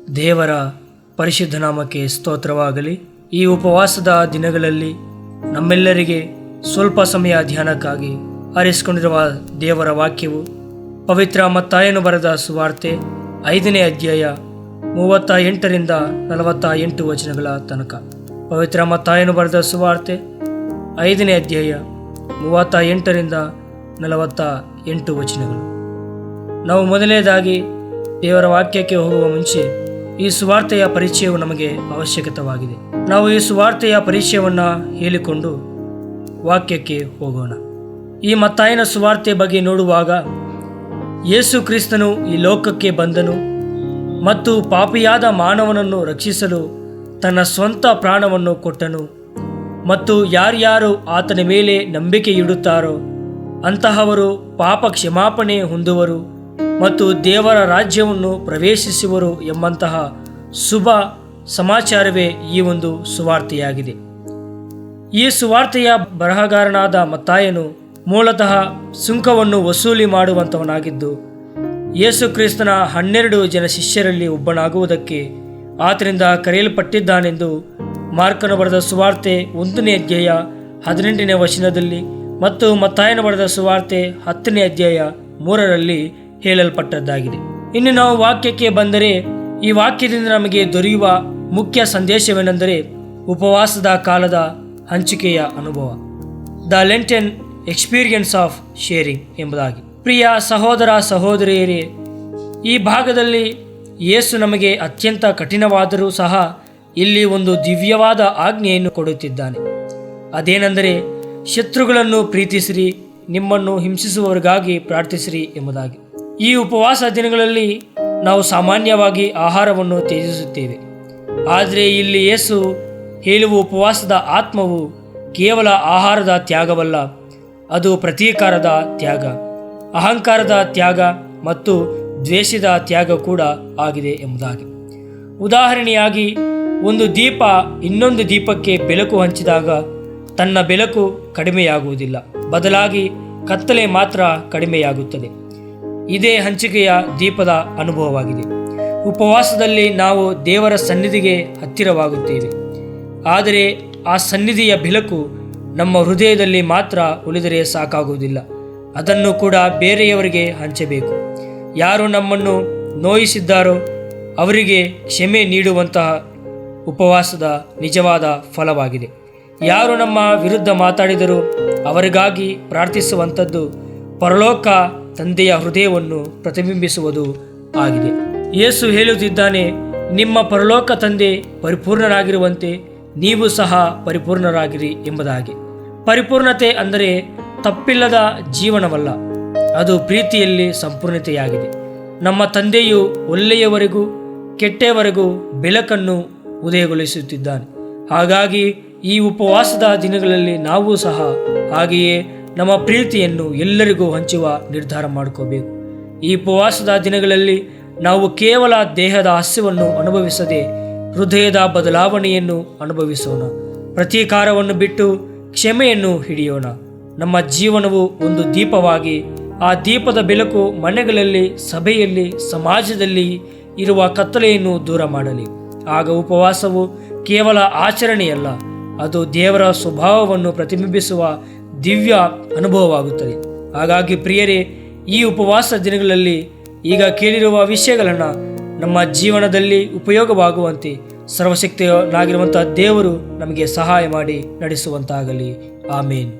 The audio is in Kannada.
ದೇವರ ಪರಿಶುದ್ಧ ನಾಮಕ್ಕೆ ಸ್ತೋತ್ರವಾಗಲಿ. ಈ ಉಪವಾಸದ ದಿನಗಳಲ್ಲಿ ನಮ್ಮೆಲ್ಲರಿಗೆ ಸ್ವಲ್ಪ ಸಮಯ ಧ್ಯಾನಕ್ಕಾಗಿ ಆರಿಸಿಕೊಂಡಿರುವ ದೇವರ ವಾಕ್ಯವು ಪವಿತ್ರ ಮತ್ತಾಯನು ಬರೆದ ಸುವಾರ್ತೆ 5ನೇ ಅಧ್ಯಾಯ 38ರಿಂದ 48 ವಚನಗಳ ತನಕ. ಪವಿತ್ರ ಮತ್ತಾಯನು ಬರೆದ ಸುವಾರ್ತೆ 5ನೇ ಅಧ್ಯಾಯ 38ರಿಂದ 48 ವಚನಗಳು. ನಾವು ಮೊದಲನೇದಾಗಿ ದೇವರ ವಾಕ್ಯಕ್ಕೆ ಹೋಗುವ ಮುಂಚೆ ಈ ಸುವಾರ್ತೆಯ ಪರಿಚಯವು ನಮಗೆ ಅವಶ್ಯಕವಾಗಿದೆ. ನಾವು ಈ ಸುವಾರ್ತೆಯ ಪರಿಚಯವನ್ನು ಹೇಳಿಕೊಂಡು ವಾಕ್ಯಕ್ಕೆ ಹೋಗೋಣ. ಈ ಮತ್ತಾಯನ ಸುವಾರ್ತೆ ಬಗ್ಗೆ ನೋಡುವಾಗ ಯೇಸು ಕ್ರಿಸ್ತನು ಈ ಲೋಕಕ್ಕೆ ಬಂದನು ಮತ್ತು ಪಾಪಿಯಾದ ಮಾನವನನ್ನು ರಕ್ಷಿಸಲು ತನ್ನ ಸ್ವಂತ ಪ್ರಾಣವನ್ನು ಕೊಟ್ಟನು ಮತ್ತು ಯಾರ್ಯಾರು ಆತನ ಮೇಲೆ ನಂಬಿಕೆ ಇಡುತ್ತಾರೋ ಅಂತಹವರು ಪಾಪ ಕ್ಷಮಾಪಣೆ ಹೊಂದುವರು ಮತ್ತು ದೇವರ ರಾಜ್ಯವನ್ನು ಪ್ರವೇಶಿಸುವರು ಎಂಬಂತಹ ಶುಭ ಸಮಾಚಾರವೇ ಈ ಒಂದು ಸುವಾರ್ತೆಯಾಗಿದೆ. ಈ ಸುವಾರ್ತೆಯ ಬರಹಗಾರನಾದ ಮತ್ತಾಯನು ಮೂಲತಃ ಸುಂಕವನ್ನು ವಸೂಲಿ ಮಾಡುವಂಥವನಾಗಿದ್ದು ಯೇಸು ಕ್ರಿಸ್ತನ 12 ಜನ ಶಿಷ್ಯರಲ್ಲಿ ಒಬ್ಬನಾಗುವುದಕ್ಕೆ ಆತನಿಂದ ಕರೆಯಲ್ಪಟ್ಟಿದ್ದಾನೆಂದು ಮಾರ್ಕನು ಬರೆದ ಸುವಾರ್ತೆ 1ನೇ ಅಧ್ಯಾಯ 18ನೇ ವಚನದಲ್ಲಿ ಮತ್ತು ಮತ್ತಾಯನು ಬರೆದ ಸುವಾರ್ತೆ 10ನೇ ಅಧ್ಯಾಯ 3ರಲ್ಲಿ ಹೇಳಲ್ಪಟ್ಟದ್ದಾಗಿದೆ. ಇನ್ನು ನಾವು ವಾಕ್ಯಕ್ಕೆ ಬಂದರೆ ಈ ವಾಕ್ಯದಿಂದ ನಮಗೆ ದೊರೆಯುವ ಮುಖ್ಯ ಸಂದೇಶವೇನೆಂದರೆ ಉಪವಾಸದ ಕಾಲದ ಹಂಚಿಕೆಯ ಅನುಭವ, ದ ಲೆಂಟನ್ ಎಕ್ಸ್ಪೀರಿಯನ್ಸ್ ಆಫ್ ಶೇರಿಂಗ್ ಎಂಬುದಾಗಿ. ಪ್ರಿಯ ಸಹೋದರ ಸಹೋದರಿಯರೇ, ಈ ಭಾಗದಲ್ಲಿ ಯೇಸು ನಮಗೆ ಅತ್ಯಂತ ಕಠಿಣವಾದರೂ ಸಹ ಇಲ್ಲಿ ಒಂದು ದಿವ್ಯವಾದ ಆಜ್ಞೆಯನ್ನು ಕೊಡುತ್ತಿದ್ದಾನೆ. ಅದೇನೆಂದರೆ ಶತ್ರುಗಳನ್ನು ಪ್ರೀತಿಸಿರಿ, ನಿಮ್ಮನ್ನು ಹಿಂಸಿಸುವವರಿಗಾಗಿ ಪ್ರಾರ್ಥಿಸಿರಿ ಎಂಬುದಾಗಿ. ಈ ಉಪವಾಸ ದಿನಗಳಲ್ಲಿ ನಾವು ಸಾಮಾನ್ಯವಾಗಿ ಆಹಾರವನ್ನು ತ್ಯಜಿಸುತ್ತೇವೆ. ಆದರೆ ಇಲ್ಲಿ ಯೇಸು ಹೇಳುವ ಉಪವಾಸದ ಆತ್ಮವು ಕೇವಲ ಆಹಾರದ ತ್ಯಾಗವಲ್ಲ, ಅದು ಪ್ರತೀಕಾರದ ತ್ಯಾಗ, ಅಹಂಕಾರದ ತ್ಯಾಗ ಮತ್ತು ದ್ವೇಷದ ತ್ಯಾಗ ಕೂಡ ಆಗಿದೆ ಎಂಬುದಾಗಿ. ಉದಾಹರಣೆಯಾಗಿ, ಒಂದು ದೀಪ ಇನ್ನೊಂದು ದೀಪಕ್ಕೆ ಬೆಳಕು ಹಂಚಿದಾಗ ತನ್ನ ಬೆಳಕು ಕಡಿಮೆಯಾಗುವುದಿಲ್ಲ, ಬದಲಾಗಿ ಕತ್ತಲೆ ಮಾತ್ರ ಕಡಿಮೆಯಾಗುತ್ತದೆ. ಇದೇ ಹಂಚಿಕೆಯ ದೀಪದ ಅನುಭವವಾಗಿದೆ. ಉಪವಾಸದಲ್ಲಿ ನಾವು ದೇವರ ಸನ್ನಿಧಿಗೆ ಹತ್ತಿರವಾಗುತ್ತೇವೆ, ಆದರೆ ಆ ಸನ್ನಿಧಿಯ ಬೆಳಕು ನಮ್ಮ ಹೃದಯದಲ್ಲಿ ಮಾತ್ರ ಉಳಿದರೆ ಸಾಕಾಗುವುದಿಲ್ಲ, ಅದನ್ನು ಕೂಡ ಬೇರೆಯವರಿಗೆ ಹಂಚಬೇಕು. ಯಾರು ನಮ್ಮನ್ನು ನೋಯಿಸಿದ್ದಾರೋ ಅವರಿಗೆ ಕ್ಷಮೆ ನೀಡುವಂತಹ ಉಪವಾಸದ ನಿಜವಾದ ಫಲವಾಗಿದೆ. ಯಾರು ನಮ್ಮ ವಿರುದ್ಧ ಮಾತಾಡಿದರೂ ಅವರಿಗಾಗಿ ಪ್ರಾರ್ಥಿಸುವಂಥದ್ದು ಪರಲೋಕ ತಂದೆಯ ಹೃದಯವನ್ನು ಪ್ರತಿಬಿಂಬಿಸುವುದು ಆಗಿದೆ. ಯೇಸು ಹೇಳುತ್ತಿದ್ದಾನೆ, ನಿಮ್ಮ ಪರಲೋಕ ತಂದೆ ಪರಿಪೂರ್ಣರಾಗಿರುವಂತೆ ನೀವು ಸಹ ಪರಿಪೂರ್ಣರಾಗಿರಿ ಎಂಬುದಾಗಿ. ಪರಿಪೂರ್ಣತೆ ಅಂದರೆ ತಪ್ಪಿಲ್ಲದ ಜೀವನವಲ್ಲ, ಅದು ಪ್ರೀತಿಯಲ್ಲಿ ಸಂಪೂರ್ಣತೆಯಾಗಿದೆ. ನಮ್ಮ ತಂದೆಯು ಒಳ್ಳೆಯವರೆಗೂ ಕೆಟ್ಟವರೆಗೂ ಬೆಳಕನ್ನು ಉದಯಗೊಳಿಸುತ್ತಿದ್ದಾನೆ. ಹಾಗಾಗಿ ಈ ಉಪವಾಸದ ದಿನಗಳಲ್ಲಿ ನಾವು ಸಹ ಹಾಗೆಯೇ ನಮ್ಮ ಪ್ರೀತಿಯನ್ನು ಎಲ್ಲರಿಗೂ ಹಂಚುವ ನಿರ್ಧಾರ ಮಾಡಿಕೋಬೇಕು. ಈ ಉಪವಾಸದ ದಿನಗಳಲ್ಲಿ ನಾವು ಕೇವಲ ದೇಹದ ಹಸಿವನ್ನು ಅನುಭವಿಸದೆ ಹೃದಯದ ಬದಲಾವಣೆಯನ್ನು ಅನುಭವಿಸೋಣ. ಪ್ರತೀಕಾರವನ್ನು ಬಿಟ್ಟು ಕ್ಷಮೆಯನ್ನು ಹಿಡಿಯೋಣ. ನಮ್ಮ ಜೀವನವು ಒಂದು ದೀಪವಾಗಿ ಆ ದೀಪದ ಬೆಳಕು ಮನೆಗಳಲ್ಲಿ, ಸಭೆಯಲ್ಲಿ, ಸಮಾಜದಲ್ಲಿ ಇರುವ ಕತ್ತಲೆಯನ್ನು ದೂರ ಮಾಡಲಿ. ಆಗ ಉಪವಾಸವು ಕೇವಲ ಆಚರಣೆಯಲ್ಲ, ಅದು ದೇವರ ಸ್ವಭಾವವನ್ನು ಪ್ರತಿಬಿಂಬಿಸುವ ದಿವ್ಯ ಅನುಭವವಾಗುತ್ತದೆ. ಹಾಗಾಗಿ ಪ್ರಿಯರೇ, ಈ ಉಪವಾಸ ದಿನಗಳಲ್ಲಿ ಈಗ ಕೇಳಿರುವ ವಿಷಯಗಳನ್ನು ನಮ್ಮ ಜೀವನದಲ್ಲಿ ಉಪಯೋಗವಾಗುವಂತೆ ಸರ್ವಶಕ್ತನಾಗಿರುವಂಥ ದೇವರು ನಮಗೆ ಸಹಾಯ ಮಾಡಿ ನಡೆಸುವಂತಾಗಲಿ. ಆಮೇನ್.